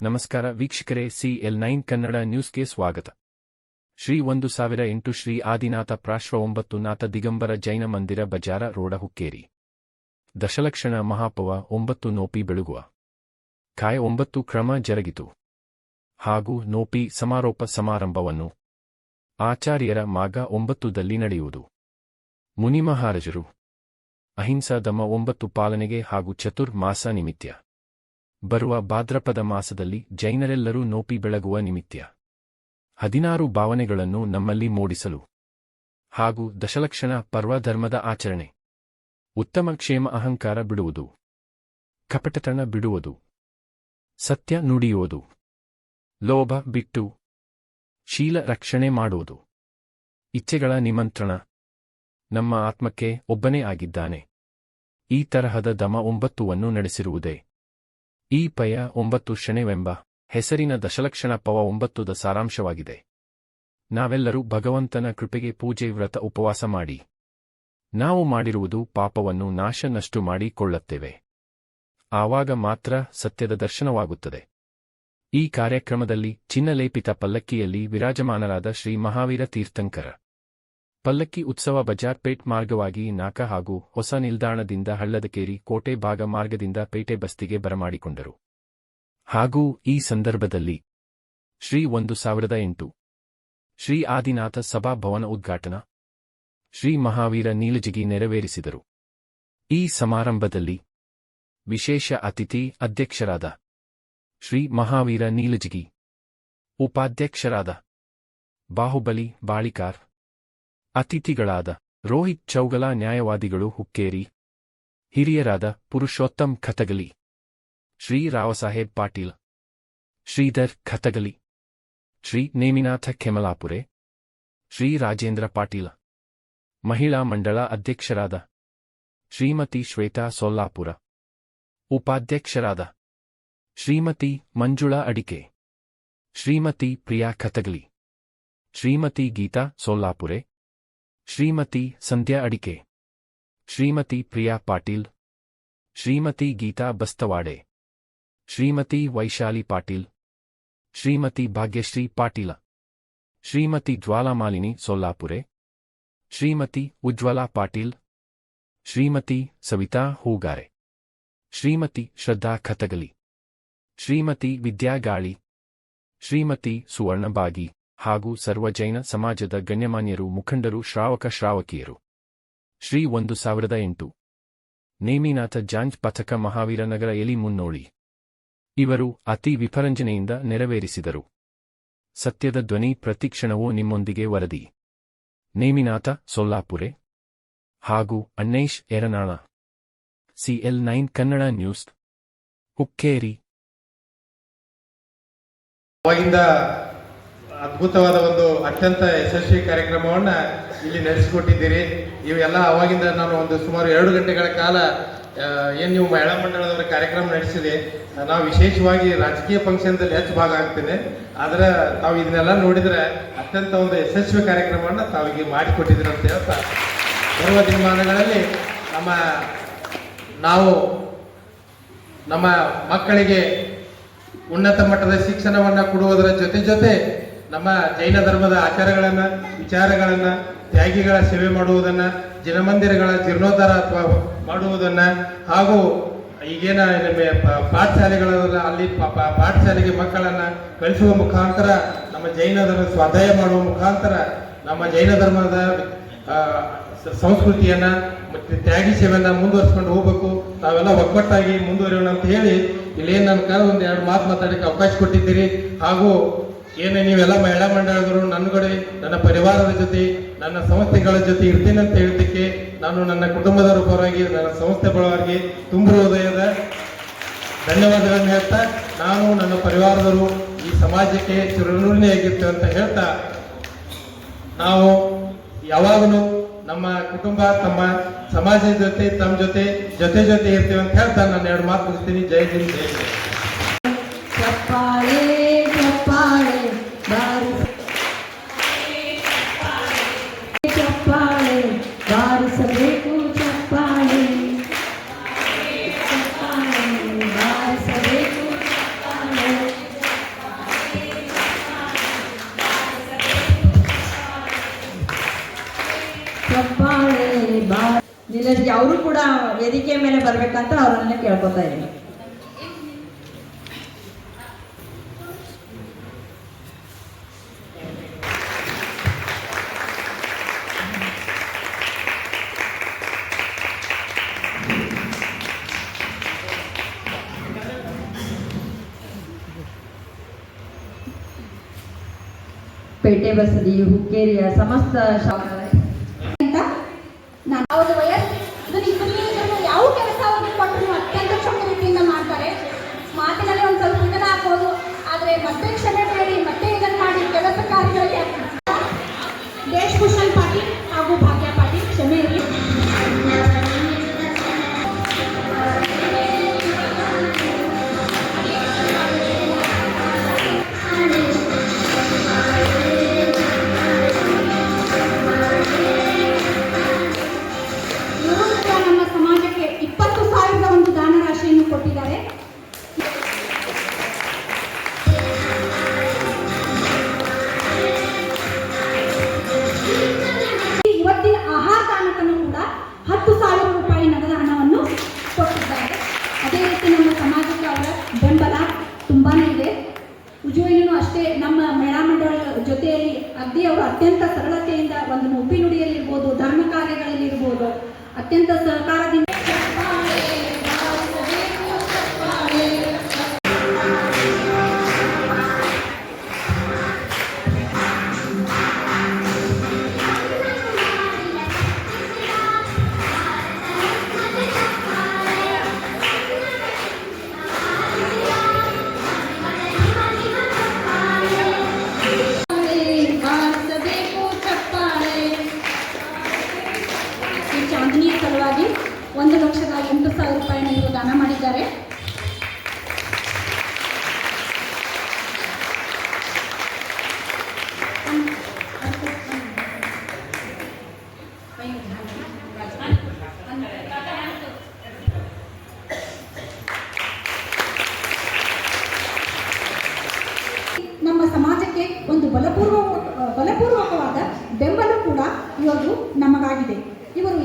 ನಮಸ್ಕಾರ ವೀಕ್ಷಕರೇ, CL9 ಕನ್ನಡ ನ್ಯೂಸ್ಗೆ ಸ್ವಾಗತ. ಶ್ರೀ 1008 ಶ್ರೀ ಆದಿನಾಥ ಪ್ರಾಶ್ವ 9 ನಾಥ ದಿಗಂಬರ ಜೈನ ಮಂದಿರ ಬಜಾರ ರೋಡ ಹುಕ್ಕೇರಿ. ದಶಲಕ್ಷಣ ಮಹಾಪವ 9 ನೋಪಿ ಬೆಳಗುವ ಕಾಯ 9 ಕ್ರಮ ಜರುಗಿತು ಹಾಗೂ ನೋಪಿ ಸಮಾರೋಪ ಸಮಾರಂಭವನ್ನು ಆಚಾರ್ಯರ ಮಾಗ 9ದಲ್ಲಿ ನಡೆಯುವುದು. ಮುನಿಮಹಾರಾಜರು ಅಹಿಂಸಾ ದಮ 9 ಪಾಲನೆಗೆ ಹಾಗೂ ಚತುರ್ಮಾಸ ನಿಮಿತ್ಯ ಬರುವ ಭಾದ್ರಪದ ಮಾಸದಲ್ಲಿ ಜೈನರೆಲ್ಲರೂ ನೋಪಿ ಬೆಳಗುವ ನಿಮಿತ್ಯ 16 ಭಾವನೆಗಳನ್ನು ನಮ್ಮಲ್ಲಿ ಮೂಡಿಸಲು ಹಾಗೂ ದಶಲಕ್ಷಣ ಪರ್ವ ಧರ್ಮದ ಆಚರಣೆ, ಉತ್ತಮ ಕ್ಷೇಮ ಅಹಂಕಾರ ಬಿಡುವುದು, ಕಪಟತನ ಬಿಡುವುದು, ಸತ್ಯ ನುಡಿಯುವುದು, ಲೋಭ ಬಿಟ್ಟು ಶೀಲ ರಕ್ಷಣೆ ಮಾಡುವುದು, ಇಚ್ಛೆಗಳ ನಿಮಂತ್ರಣ, ನಮ್ಮ ಆತ್ಮಕ್ಕೆ ಒಬ್ಬನೇ ಆಗಿದ್ದಾನೆ, ಈ ತರಹದ ದಮ 9ವನ್ನು ನಡೆಸಿರುವುದೇ ಈ ಪಯ 9 ಶಣೆವೆಂಬ ಹೆಸರಿನ ದಶಲಕ್ಷಣ ಪವ 9ದ ಸಾರಾಂಶವಾಗಿದೆ. ನಾವೆಲ್ಲರೂ ಭಗವಂತನ ಕೃಪೆಗೆ ಪೂಜೆ ವ್ರತ ಉಪವಾಸ ಮಾಡಿ ನಾವು ಮಾಡಿರುವುದು ಪಾಪವನ್ನು ನಷ್ಟು ಮಾಡಿಕೊಳ್ಳುತ್ತೇವೆ. ಆವಾಗ ಮಾತ್ರ ಸತ್ಯದ ದರ್ಶನವಾಗುತ್ತದೆ. ಈ ಕಾರ್ಯಕ್ರಮದಲ್ಲಿ ಚಿನ್ನಲೇಪಿತ ಪಲ್ಲಕ್ಕಿಯಲ್ಲಿ ವಿರಾಜಮಾನರಾದ ಶ್ರೀ ಮಹಾವೀರ ತೀರ್ಥಂಕರ ಪಲ್ಲಕ್ಕಿ ಉತ್ಸವ ಬಜಾರ್ ಪೇಟ್ ಮಾರ್ಗವಾಗಿ ನಾಕ ಹಾಗೂ ಹೊಸ ನಿಲ್ದಾಣದಿಂದ ಹಳ್ಳದಕೇರಿ ಕೋಟೆ ಭಾಗ ಮಾರ್ಗದಿಂದ ಪೇಟೆ ಬಸ್ತಿಗೆ ಬರಮಾಡಿಕೊಂಡರು. ಹಾಗೂ ಈ ಸಂದರ್ಭದಲ್ಲಿ ಶ್ರೀ 1008 ಶ್ರೀ ಆದಿನಾಥ ಸಭಾಭವನ ಉದ್ಘಾಟನಾ ಶ್ರೀ ಮಹಾವೀರ ನೀಲಜಿಗಿ ನೆರವೇರಿಸಿದರು. ಈ ಸಮಾರಂಭದಲ್ಲಿ ವಿಶೇಷ ಅತಿಥಿ ಅಧ್ಯಕ್ಷರಾದ ಶ್ರೀ ಮಹಾವೀರ ನೀಲಜಿಗಿ, ಉಪಾಧ್ಯಕ್ಷರಾದ ಬಾಹುಬಲಿ ಬಾಳಿಕಾರ್, ಅತಿಥಿಗಳಾದ ರೋಹಿತ್ ಚೌಗಲ ನ್ಯಾಯವಾದಿಗಳು ಹುಕ್ಕೇರಿ, ಹಿರಿಯರಾದ ಪುರುಷೋತ್ತಮ್ ಖತಗಲಿ, ಶ್ರೀ ರಾವಸಾಹೇಬ್ ಪಾಟೀಲ್, ಶ್ರೀಧರ್ ಖತಗಲಿ, ಶ್ರೀ ನೇಮಿನಾಥ ಕೆಮಲಾಪುರೆ, ಶ್ರೀ ರಾಜೇಂದ್ರ ಪಾಟೀಲ, ಮಹಿಳಾ ಮಂಡಳ ಅಧ್ಯಕ್ಷರಾದ ಶ್ರೀಮತಿ ಶ್ವೇತಾ ಸೊಲ್ಲಾಪುರ, ಉಪಾಧ್ಯಕ್ಷರಾದ ಶ್ರೀಮತಿ ಮಂಜುಳಾ ಅಡಿಕೆ, ಶ್ರೀಮತಿ ಪ್ರಿಯಾ ಖತಗಲಿ, ಶ್ರೀಮತಿ ಗೀತಾ ಸೊಲ್ಲಾಪುರೆ, ಶ್ರೀಮತಿ ಸಂಧ್ಯಾ ಅಡಿಕೆ, ಶ್ರೀಮತಿ ಪ್ರಿಯಾ ಪಾಟೀಲ್, ಶ್ರೀಮತಿ ಗೀತಾ ಬಸ್ತವಾಡೆ, ಶ್ರೀಮತಿ ವೈಶಾಲಿ ಪಾಟೀಲ್, ಶ್ರೀಮತಿ ಭಾಗ್ಯಶ್ರೀ ಪಾಟೀಲ, ಶ್ರೀಮತಿ ಜ್ವಾಲಾಮಾಲಿನಿ ಸೊಲ್ಲಾಪುರೆ, ಶ್ರೀಮತಿ ಉಜ್ವಲಾ ಪಾಟೀಲ್, ಶ್ರೀಮತಿ ಸವಿತಾ ಹೂಗಾರೆ, ಶ್ರೀಮತಿ ಶ್ರದ್ಧಾ ಖತಗಲಿ, ಶ್ರೀಮತಿ ವಿದ್ಯಾಗಾಳಿ, ಶ್ರೀಮತಿ ಸುವರ್ಣಬಾಗಿ ಹಾಗೂ ಸರ್ವ ಜೈನ ಸಮಾಜದ ಗಣ್ಯಮಾನ್ಯರು, ಮುಖಂಡರು, ಶ್ರಾವಕಿಯರು. ಶ್ರೀ 1008 ನೇಮಿನಾಥ ಜಾಂಜ್ ಪಥಕ ಮಹಾವೀರನಗರ ಎಲಿ ಮುನ್ನೋಳಿ ಇವರು ಅತಿ ವಿಪರಂಜನೆಯಿಂದ ನೆರವೇರಿಸಿದರು. ಸತ್ಯದ ಧ್ವನಿ ಪ್ರತಿಕ್ಷಣವೂ ನಿಮ್ಮೊಂದಿಗೆ ವರದಿ. ನೇಮಿನಾಥ ಸೊಲ್ಲಾಪುರೆ ಹಾಗೂ ಅಣ್ಣೇಶ್ ಎರನಾಳ. CL9 Kannada news, Hukkeri. ಅದ್ಭುತವಾದ ಒಂದು ಅತ್ಯಂತ ಯಶಸ್ವಿ ಕಾರ್ಯಕ್ರಮವನ್ನ ಇಲ್ಲಿ ನಡೆಸಿಕೊಟ್ಟಿದ್ದೀರಿ. ಇವೆಲ್ಲ ಅವಾಗಿಂದ ನಾನು ಒಂದು ಸುಮಾರು 2 ಗಂಟೆಗಳ ಕಾಲ ಏನು ನೀವು ಮಹಿಳಾ ಮಂಡಳದವರ ಕಾರ್ಯಕ್ರಮ ನಡೆಸಿದೆ. ನಾವು ವಿಶೇಷವಾಗಿ ರಾಜಕೀಯ ಫಂಕ್ಷನ್ದಲ್ಲಿ ಹೆಚ್ಚು ಭಾಗ ಆಗ್ತೇನೆ, ಆದರೆ ತಾವು ಇದನ್ನೆಲ್ಲ ನೋಡಿದರೆ ಅತ್ಯಂತ ಒಂದು ಯಶಸ್ವಿ ಕಾರ್ಯಕ್ರಮವನ್ನು ತಾವಿಗೆ ಮಾಡಿಕೊಟ್ಟಿದ್ದೀರಿ ಅಂತ ಹೇಳ್ತಾ, ಬರುವ ದಿನಮಾನಗಳಲ್ಲಿ ನಾವು ನಮ್ಮ ಮಕ್ಕಳಿಗೆ ಉನ್ನತ ಮಟ್ಟದ ಶಿಕ್ಷಣವನ್ನು ಕೊಡುವುದರ ಜೊತೆ ನಮ್ಮ ಜೈನ ಧರ್ಮದ ಆಚಾರಗಳನ್ನು, ವಿಚಾರಗಳನ್ನು, ತ್ಯಾಗಿಗಳ ಸೇವೆ ಮಾಡುವುದನ್ನು, ಜನಮಂದಿರಗಳ ಜೀರ್ಣೋದ್ಧಾರ ಮಾಡುವುದನ್ನು ಹಾಗೂ ಈಗೇನ ಪಾಠಶಾಲೆಗಳಲ್ಲ ಅಲ್ಲಿ ಪಾಠಶಾಲೆಗೆ ಮಕ್ಕಳನ್ನು ಕಳಿಸುವ ಮುಖಾಂತರ ನಮ್ಮ ಜೈನ ಧರ್ಮ ಸ್ವಾಧ್ಯಾಯ ಮಾಡುವ ಮುಖಾಂತರ ನಮ್ಮ ಜೈನ ಧರ್ಮದ ಸಂಸ್ಕೃತಿಯನ್ನು ಮತ್ತು ತ್ಯಾಗಿ ಸೇವೆಯನ್ನು ಮುಂದುವರಿಸ್ಕೊಂಡು ಹೋಗಬೇಕು. ನಾವೆಲ್ಲ ಒಗ್ಗಟ್ಟಾಗಿ ಮುಂದುವರಿಯೋಣ ಅಂತ ಹೇಳಿ ಇಲ್ಲೇನು ನನ್ನ ಕಾಲ ಒಂದು 2 ಮಾತು ಮಾತಾಡೋಕ್ಕೆ ಅವಕಾಶ ಕೊಟ್ಟಿದ್ದೀರಿ. ಹಾಗೂ ಏನು ನೀವೆಲ್ಲ ಮಹಿಳಾ ಮಂಡಳದವರು ನನ್ನ ಪರಿವಾರದ ಜೊತೆ, ನನ್ನ ಸಂಸ್ಥೆಗಳ ಜೊತೆ ಇರ್ತೀನಿ ಅಂತ ಹೇಳೋದಕ್ಕೆ ನಾನು ನನ್ನ ಕುಟುಂಬದವರ ಪರವಾಗಿ, ನನ್ನ ಸಂಸ್ಥೆ ಪರವಾಗಿ ತುಂಬ ಹೃದಯದ ಧನ್ಯವಾದಗಳನ್ನು ಹೇಳ್ತಾ, ನಾನು ನನ್ನ ಪರಿವಾರದವರು ಈ ಸಮಾಜಕ್ಕೆ ಚಿರಋಣಿಯಾಗಿರ್ತೇವೆ ಅಂತ ಹೇಳ್ತಾ, ನಾವು ಯಾವಾಗಲೂ ನಮ್ಮ ಕುಟುಂಬ, ತಮ್ಮ ಸಮಾಜದ ಜೊತೆ, ತಮ್ಮ ಜೊತೆ ಇರ್ತೇವೆ ಅಂತ ಹೇಳ್ತಾ ನಾನು 2 ಮಾತು ಮುಗಿಸ್ತೀನಿ. ಜೈ ಹಿಂದ್, ಜೈ ಹಿಂದ್. ಚಪ್ಪಾಳೆ ಬಾರಿಸಬೇಕು ಚಪ್ಪಾಳೆ ಚಪ್ಪಾಳೆ ಬಾರಿಸಬೇಕು ಚಪ್ಪಾಳೆ ನೀಲಜ್ಜಿ ಅವರು ಕೂಡ ವೇದಿಕೆ ಮೇಲೆ ಬರ್ಬೇಕಂತ ಅವರನ್ನ ಕೇಳ್ಕೊತಾ ಇದ್ದೀನಿ. ಪೇಟೆ ಬಸದಿ ಹುಕ್ಕೇರಿಯ ಸಮಸ್ತ ಅವ್ರ ವಯಸ್ಸು ಯಾವ ಕೆಲಸವನ್ನು ಕೊಟ್ಟರು ಅತ್ಯಂತ ಕ್ಷಮೆ ರೀತಿಯಿಂದ ಮಾಡ್ತಾರೆ. ಮಾತಿನಲ್ಲಿ ಒಂದು ಸ್ವಲ್ಪ ಇದನ್ನ ಹಾಕೋದು, ಆದರೆ ಮತ್ತೆ ಕ್ಷಮೆ ಬೇಡಿ ಮತ್ತೆ ಇದನ್ನು ಮಾಡಿ ಕೆಲಸ ಕಾರ್ಯಗಳಿಗೆ ದೇಶಭೂಷಣ್ ಪಾಟೀಲ್ ಹಾಗೂ ಭಾಗ್ಯ ಪಾಟೀಲ್ ಕ್ಷಮೆ ಇರಲಿ. ಕೊಟ್ಟಿದ್ದಾರೆ. ಇವತ್ತಿನ ಆಹಾರ ದಾನಕ್ಕೂ ಕೂಡ 10,000 ರೂಪಾಯಿ ನಗದ ಹಣವನ್ನು ಕೊಟ್ಟಿದ್ದಾರೆ. ಅದೇ ರೀತಿ ನಮ್ಮ ಸಮಾಜಕ್ಕೆ ಅವರ ಬೆಂಬಲ ತುಂಬಾನೇ ಇದೆ. ನಿಜವಾಗಿಯೂ ಅಷ್ಟೇ ನಮ್ಮ ಮಹಿಳಾ ಮಂಡಳ ಜೊತೆಯಲ್ಲಿ ಅಗ್ದಿ ಅವರು ಅತ್ಯಂತ ಸರಳತೆಯಿಂದ ಒಂದು ನುಡಿ ನುಡಿಯಲ್ಲಿರ್ಬೋದು, ಧರ್ಮ ಕಾರ್ಯಗಳಲ್ಲಿರ್ಬೋದು ಅತ್ಯಂತ ಸಹಕಾರದಿಂದ ಚಾಂದಿನಿಯ ಸಲುವಾಗಿ 1,08,000 ರೂಪಾಯಿನ ಇವರು ದಾನ ಮಾಡಿದ್ದಾರೆ. ನಮ್ಮ ಸಮಾಜಕ್ಕೆ ಒಂದು ಬಲಪೂರ್ವಕವಾದ ಬೆಂಬಲ ಕೂಡ ಇವರು ನಮಗಾಗಿದೆ. ಇವರು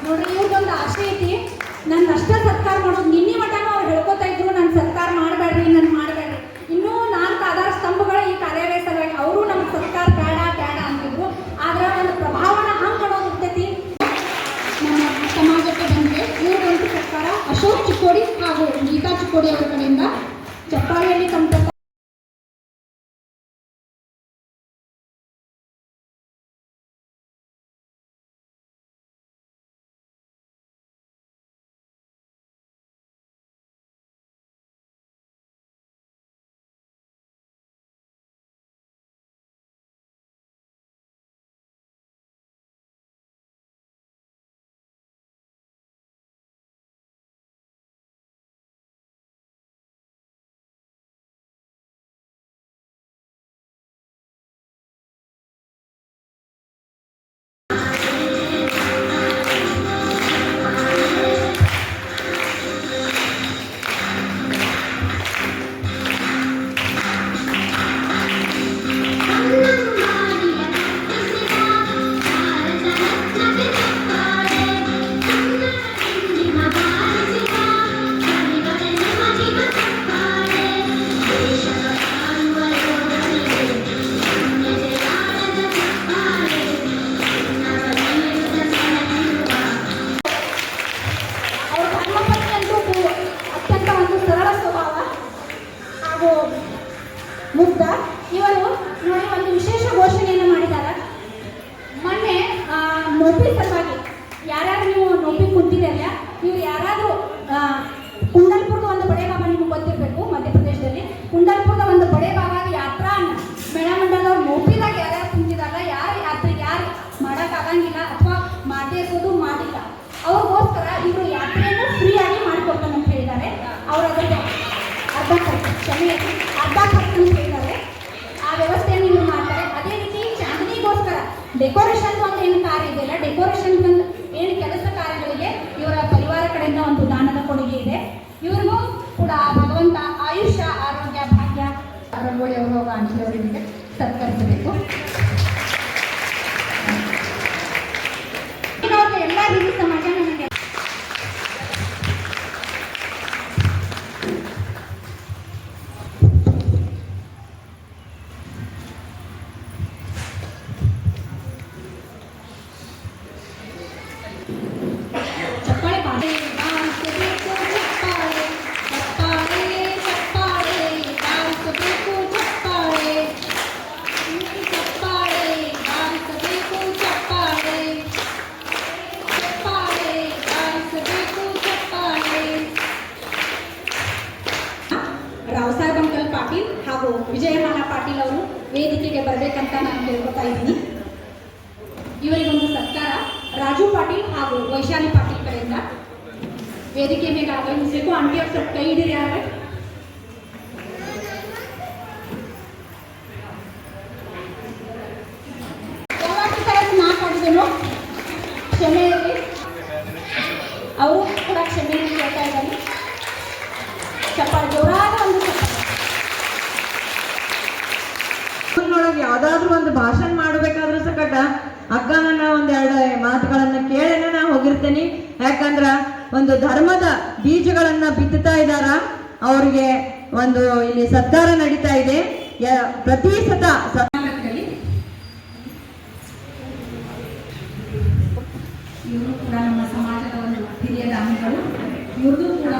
ನೋಡ್ರಿ, ಇವ್ರದೊಂದು ಆಸೆ ಐತಿ, ನನ್ನ ಅಷ್ಟ ಸರ್ಕಾರ ಮಾಡೋದು. ನಿನ್ನೆ ಮಟನೂ ಅವ್ರು ಹೇಳ್ಕೊತಾ ಇದ್ರು, ನನ್ನ ಸರ್ಕಾರ ಮಾಡಬೇಡ್ರಿ, ನನ್ನ ಮಾಡಬೇಡ್ರಿ. ಇನ್ನೂ 4 ಆಧಾರ ಸ್ತಂಭಗಳ ಈ ಕಾರ್ಯಾಲಯ ಸಲುವಾಗಿ ಅವರು ನಮ್ಗೆ ಸರ್ಕಾರ ಬೇಡ ಬೇಡ ಅಂತಿದ್ರು. ಆದ್ರೆ ಒಂದು ಪ್ರಭಾವನ ಹಂಗೆ ಅನ್ನೋದು ಇರ್ತೈತಿ. ನಮ್ಮ ಸಮಾಜಕ್ಕೆ ಬಂದರೆ ಇವ್ರಿಗಂತೂ ಸರ್ಕಾರ ಅಶೋಕ್ ಚಿಕ್ಕೋಡಿ ಹಾಗೂ ಗೀತಾ ಚಿಕ್ಕೋಡಿ ಅವರ ಕಡೆಯಿಂದ ಚಪ್ಪಾಳಿಯಲ್ಲಿ ತಮ್ಮ ಮುಗ್ಧ ಇವರು ನೋಡಿ ಒಂದು ವಿಶೇಷ ಘೋಷಣೆಯನ್ನು ಮಾಡಿದ್ದಾರೆ. ಮೊನ್ನೆ ನೋಪಿ ಸಲುವಾಗಿ ಯಾರ್ಯಾರು ನೀವು ನೋಪಿ ಕುಂತಿರಲ್ಲ, ನೀವು ಯಾರಾದರೂ ಕುಂಡಲ್ಪುರದ ಒಂದು ಬಡೆ ಬಾಬಾ ನಿಮ್ಗೆ ಗೊತ್ತಿರಬೇಕು, ಮಧ್ಯಪ್ರದೇಶದಲ್ಲಿ ಕುಂಡಲ್ಪುರದ ಒಂದು ಬಡೆ ಬಾಬಾ ಯಾತ್ರಾ ಮೇಳ ಮಂಡಲದವ್ರು ನೋಪಿದಾಗ ಯಾರ್ಯಾರು ಕುಂತಿದಾಗ ಯಾರು ಮಾಡೋಕ್ಕಾಗಂಗಿಲ್ಲ ಅಥವಾ ಮಾಡೇಸೋದು ಮಾಡಿಲ್ಲ ಅವ್ರಿಗೋಸ್ಕರ ಇವರು ಯಾತ್ರೆಯನ್ನು ಫ್ರೀಯಾಗಿ ಮಾಡಿಕೊಡ್ತಾನೆ ಅಂತ ಹೇಳಿದ್ದಾರೆ. ಅವರು ಅದಕ್ಕೆ ಅರ್ಧ ಖರ್ಚು ಅರ್ಧ ಖರ್ಚು ಅಂತ ಹೇಳಿದ್ದಾರೆ. ಆ ವ್ಯವಸ್ಥೆಯನ್ನು ಇವರು ಮಾಡ್ತಾರೆ. ಅದೇ ರೀತಿ ಚಾಂದನಿಗೋಸ್ಕರ ಡೆಕೋರೇಷನ್ ಒಂದು ಏನು ಕಾರ್ಯ ಇದೆಯಲ್ಲ, ಡೆಕೋರೇಷನ್ ಏನು ಕೆಲಸ ಕಾರ್ಯಗಳಿಗೆ ಇವರ ಪರಿವಾರ ಕಡೆಯಿಂದ ಒಂದು ದಾನದ ಕೊಡುಗೆ ಇದೆ. ಇವ್ರಿಗೂ ಕೂಡ ಭಗವಂತ ಆಯುಷ್ಯ ಆರೋಗ್ಯ ಭಾಗ್ಯ ರಂಗೋಳಿ ಅವರು ಆಂಟಿಯವರಿಗೆ ಸತ್ಕರಿಸಬೇಕು. ಎಲ್ಲ ಹಿರಿಯ ಸಮಾಜ ನನಗೆ ಚಪ್ಪಾಳೆ ಬಾಳೆ ಬಾರಿಸಬೇಕು, ಚಪ್ಪಾಳೆ ಚಪ್ಪಾಳೆ ಚಪ್ಪಾಳೆ ಬಾರಿಸಬೇಕು, ಚಪ್ಪಾಳೆ ಚಪ್ಪಾಳೆ ಬಾರಿಸಬೇಕು, ಚಪ್ಪಾಳೆ ಚಪ್ಪಾಳೆ ಬಾರಿಸಬೇಕು, ಚಪ್ಪಾಳೆ. ರಾವ್ಸಾಹೇಬ್ ಅಂಕಲ್ ಪಾಟೀಲ್ ಹಾಗೂ ವಿಜಯಮಾಲಾ ಪಾಟೀಲ್ ಅವರು ವೇದಿಕೆಗೆ ಬರಬೇಕಂತ ನಾನು ಕೇಳ್ಕೊತಾ ಇದ್ದೀನಿ. ಇವರಿಗೊಂದು ಸತ್ಕಾರ ರಾಜು ಪಾಟೀಲ್ ಹಾಗೂ ವೈಶಾಲಿ ಪಾಟೀಲ್ ಕಡೆಯಿಂದ ವೇದಿಕೆ ಮೇಲೆ ಆಗಮಿಸಬೇಕು. ಆಂಟಿ ಅವ್ರು ಸ್ವಲ್ಪ ಕೈ ಹಿಡಿರಿ. ಯಾರು ಮಾತಾಡಿದನು ಕ್ಷಮೆ ಇರಲಿ, ಅವರು ಕೂಡ ಕ್ಷಮೆಯನ್ನು ಕೇಳ್ತಾ ಇದ್ದಾರೆ. ಚಪ್ಪಾಳೆ ಜೋರಾದ ಒಂದು ಒಳಗೆ ಯಾವ್ದಾದ್ರು ಒಂದು ಭಾಷಣ ಮಾಡ್ಬೇಕಾದ್ರೂ ಸಕಟ ಅಕ್ಕ ನನ್ನ ಒಂದೆರಡು ಮಾತುಗಳನ್ನ ಕೇಳೇನೆ ನಾ ಹೋಗಿರ್ತೇನೆ. ಯಾಕಂದ್ರ ಒಂದು ಧರ್ಮದ ಬೀಜಗಳನ್ನ ಬಿತ್ತುತ್ತಾ ಇದ್ದಾರ. ಅವ್ರಿಗೆ ಒಂದು ಇಲ್ಲಿ ಸತ್ಕಾರ ನಡೀತಾ ಇದೆ. ಪ್ರತಿ ಸತ ಇವರು ಕೂಡ ನಮ್ಮ ಸಮಾಜದ ಒಂದು ಹಿರಿಯ ದಾನಿಗಳು. ಇವ್ರದ್ದು ಕೂಡ